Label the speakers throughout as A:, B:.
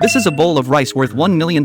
A: This is a bowl of rice worth $1 million.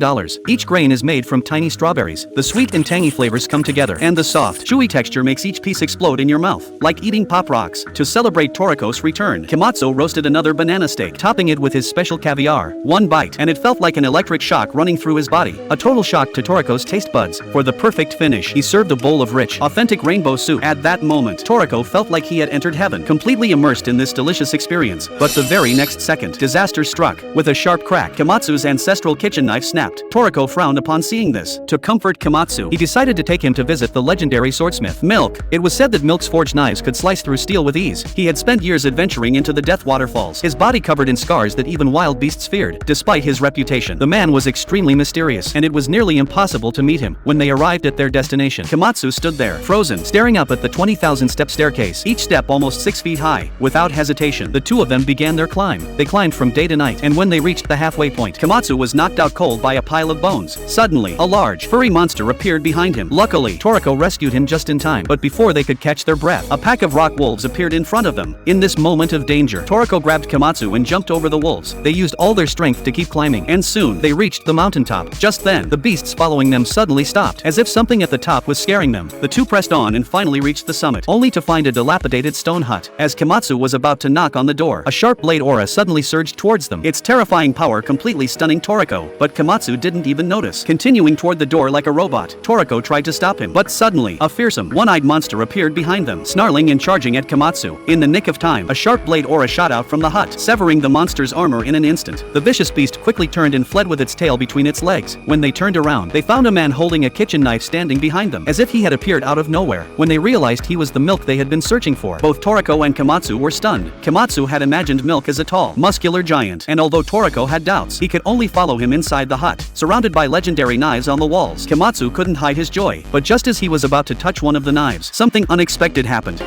A: Each grain is made from tiny strawberries. The sweet and tangy flavors come together, and the soft, chewy texture makes each piece explode in your mouth, like eating Pop Rocks. To celebrate Toriko's return, Komatsu roasted another banana steak, topping it with his special caviar. One bite, and it felt like an electric shock running through his body. A total shock to Toriko's taste buds. For the perfect finish, he served a bowl of rich, authentic rainbow soup. At that moment, Toriko felt like he had entered heaven, completely immersed in this delicious experience. But the very next second, disaster struck. With a sharp crack, Komatsu's ancestral kitchen knife snapped. Toriko frowned upon seeing this. To comfort Komatsu, he decided to take him to visit the legendary swordsmith, Milk. It was said that Milk's forged knives could slice through steel with ease. He had spent years adventuring into the Death Waterfalls, his body covered in scars that even wild beasts feared. Despite his reputation, the man was extremely mysterious, and it was nearly impossible to meet him. When they arrived at their destination, Komatsu stood there, frozen, staring up at the 20,000-step staircase, each step almost 6 feet high. Without hesitation, the two of them began their climb. They climbed from day to night, and when they reached the halfway point, Komatsu was knocked out cold by a pile of bones. Suddenly, a large, furry monster appeared behind him. Luckily, Toriko rescued him just in time, but before they could catch their breath, a pack of rock wolves appeared in front of them. In this moment of danger, Toriko grabbed Komatsu and jumped over the wolves. They used all their strength to keep climbing, and soon, they reached the mountaintop. Just then, the beasts following them suddenly stopped, as if something at the top was scaring them. The two pressed on and finally reached the summit, only to find a dilapidated stone hut. As Komatsu was about to knock on the door, a sharp blade aura suddenly surged towards them, its terrifying power completely stunning Toriko. But Komatsu didn't even notice. Continuing toward the door like a robot, Toriko tried to stop him, but suddenly, a fearsome, one-eyed monster appeared behind them, snarling and charging at Komatsu. In the nick of time, a sharp blade aura shot out from the hut, severing the monster's armor in an instant. The vicious beast quickly turned and fled with its tail between its legs. When they turned around, they found a man holding a kitchen knife standing behind them, as if he had appeared out of nowhere. When they realized he was the Milk they had been searching for, both Toriko and Komatsu were stunned. Komatsu had imagined Milk as a tall, muscular giant, and although Toriko had doubts, he could only follow him inside the hut. Surrounded by legendary knives on the walls, Komatsu couldn't hide his joy. But just as he was about to touch one of the knives, something unexpected happened.